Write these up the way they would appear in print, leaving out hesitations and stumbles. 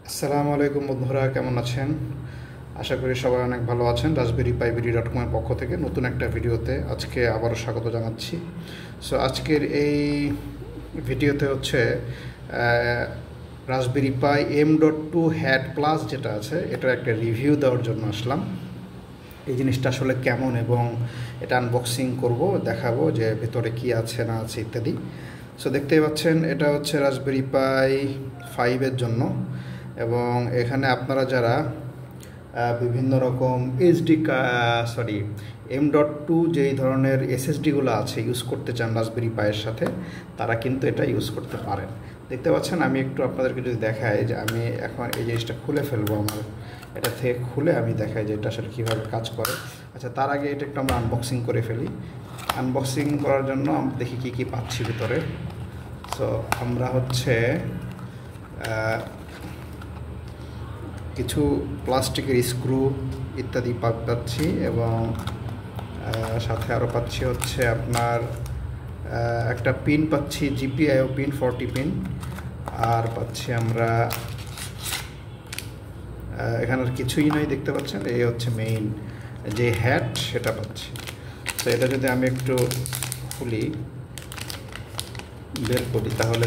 আসসালামু আলাইকুম বন্ধুরা, কেমন আছেন? আশা করি সবাই অনেক ভালো আছেন। রাসবেরি পাই বিডি.কমের পক্ষ থেকে নতুন একটা ভিডিওতে আজকে আবারও স্বাগত জানাচ্ছি। সো আজকের এই ভিডিওতে হচ্ছে raspberry pi M.2 had plus যেটা আছে এটার একটা রিভিউ দেওয়ার জন্য আসলাম। এই জিনিসটা আসলে কেমন এবং এটা আনবক্সিং করব, দেখাবো যে ভেতরে কি আছে না আছে ইত্যাদি। সো দেখতেই পাচ্ছেন এটা হচ্ছে রাসবেরি পাই 5 এর জন্য, এবং এখানে আপনারা যারা বিভিন্ন রকম M.2 যেই ধরনের SSDগুলো আছে ইউজ করতে চান রাসবেরি পাইয়ের সাথে, তারা কিন্তু এটা ইউজ করতে পারেন। দেখতে পাচ্ছেন, আমি একটু আপনাদেরকে যদি দেখাই যে আমি এখন এই জিনিসটা খুলে ফেলবো, আমার এটা থেকে খুলে আমি দেখাই যে এটা আসলে কীভাবে কাজ করে। আচ্ছা, তার আগে এটা একটু আমরা আনবক্সিং করে ফেলি। আনবক্সিং করার জন্য আমরা দেখি কী কী পাচ্ছি ভিতরে। সো আমরা হচ্ছে কিছু প্লাস্টিকের স্ক্রু ইত্যাদি পাচ্ছি, এবং সাথে আরও পাচ্ছি হচ্ছে আপনার একটা পিন পাচ্ছি, GPIO পিন 40 পিন। আর পাচ্ছি আমরা এখানে কিছুই নয়, দেখতে পাচ্ছেন এই হচ্ছে মেইন যে হ্যাট সেটা পাচ্ছি। তো এটা যদি আমি একটু খুলি বের করি তাহলে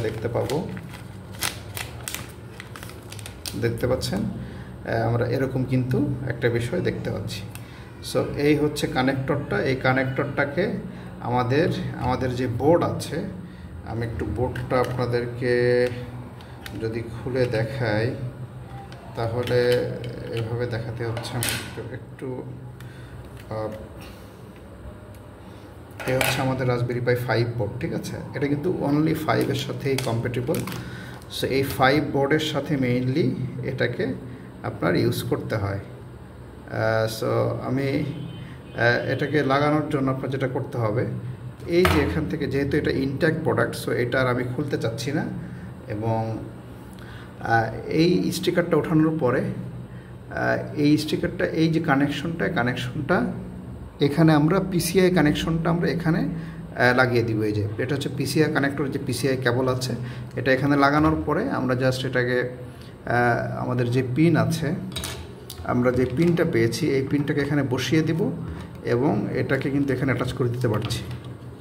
দেখতে পাচ্ছেন আমরা এরকম কিন্তু একটা বিষয় দেখতে পাচ্ছি। সো এই হচ্ছে কানেক্টরটা। এই কানেক্টরটাকে আমাদের যে বোর্ড আছে, আমি একটু বোর্ডটা আপনাদেরকে যদি খুলে দেখাই তাহলে এভাবে দেখাতে হচ্ছে। একটু এই হচ্ছে আমাদের রাসবেরি পাই 5 বোর্ড, ঠিক আছে? এটা কিন্তু অনলি 5-এর সাথেই কম্প্যাটেবল। সো এই 5 বোর্ডের সাথে মেইনলি এটাকে আপনার ইউজ করতে হয়। সো আমি এটাকে লাগানোর জন্য আপনার যেটা করতে হবে, এই যে এখান থেকে, যেহেতু এটা ইনট্যাক্ট প্রোডাক্ট, সো এটা আর আমি খুলতে চাচ্ছি না, এবং এই স্টিকারটা ওঠানোর পরে এই স্টিকারটা, এই যে কানেকশনটা এখানে আমরা PCI কানেকশনটা আমরা এখানে লাগিয়ে দিব। এই যে এটা হচ্ছে PCI কানেক্টর, যে PCI কেবল আছে এটা এখানে লাগানোর পরে আমরা জাস্ট এটাকে আমাদের যে পিন আছে, আমরা যে পিনটা পেয়েছি এই পিনটাকে এখানে বসিয়ে দিব, এবং এটাকে কিন্তু এখানে অ্যাটাচ করে দিতে পারছি,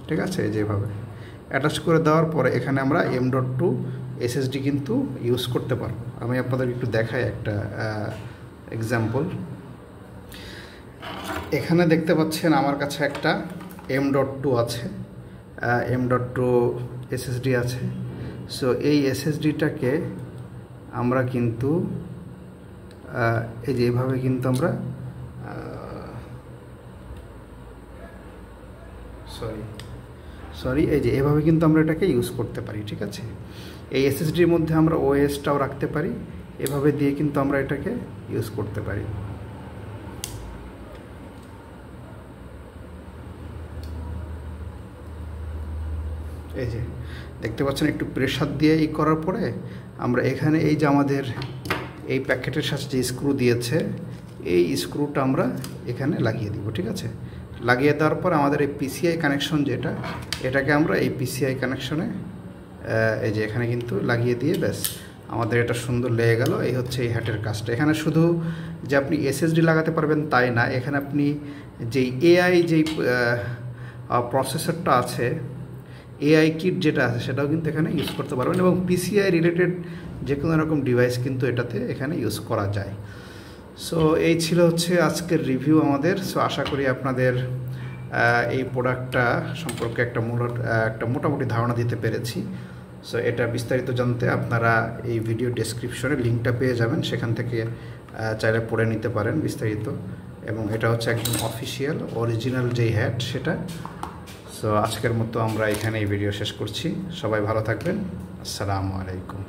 ঠিক আছে? যেভাবে অ্যাটাচ করে দেওয়ার পরে এখানে আমরা M.2 SSD কিন্তু ইউজ করতে পারবো। আমি আপনাদের একটু দেখাই একটা এক্সাম্পল। এখানে দেখতে পাচ্ছেন আমার কাছে একটা M.2 আছে, M.2 SSD আছে। সো এই SSDটাকে আমরা কিন্তু এই যে এইভাবে কিন্তু আমরা এই যে এভাবে কিন্তু আমরা এটাকে ইউজ করতে পারি, ঠিক আছে? এই SSDর মধ্যে আমরা OS-টাও রাখতে পারি, এভাবে দিয়ে কিন্তু আমরা এটাকে ইউজ করতে পারি। এই যে দেখতে পাচ্ছেন, একটু প্রেসার দিয়ে করার পরে আমরা এখানে এই যে আমাদের এই প্যাকেটের সাথে যে স্ক্রু দিয়েছে, এই স্ক্রুটা আমরা এখানে লাগিয়ে দিব, ঠিক আছে? লাগিয়ে দেওয়ার পর আমাদের এই PCI কানেকশন যেটা, এটাকে আমরা এই PCI কানেকশনে এই যে এখানে কিন্তু লাগিয়ে দিয়ে ব্যাস আমাদের এটা সুন্দর লেগে গেল। এই হচ্ছে এই হ্যাটের কাজটা। এখানে শুধু যে আপনি SSD লাগাতে পারবেন তাই না, এখানে আপনি যেই AI যেই প্রসেসরটা আছে, AI কিট যেটা আছে সেটাও কিন্তু এখানে ইউজ করতে পারবেন, এবং PCI রিলেটেড যে কোনো রকম ডিভাইস কিন্তু এখানে ইউজ করা যায়। সো এই ছিল হচ্ছে আজকের রিভিউ আমাদের। সো আশা করি আপনাদের এই প্রোডাক্টটা সম্পর্কে একটা মোটামুটি ধারণা দিতে পেরেছি। সো এটা বিস্তারিত জানতে আপনারা এই ভিডিও ডেসক্রিপশনে লিঙ্কটা পেয়ে যাবেন, সেখান থেকে চাইলে পড়ে নিতে পারেন বিস্তারিত। এবং এটা হচ্ছে একদম অফিসিয়াল অরিজিনাল যেই হ্যাট সেটা। সো আজকের মতো আমরা এখানে এই ভিডিও শেষ করছি। সবাই ভালো থাকবেন। আসসালামু আলাইকুম।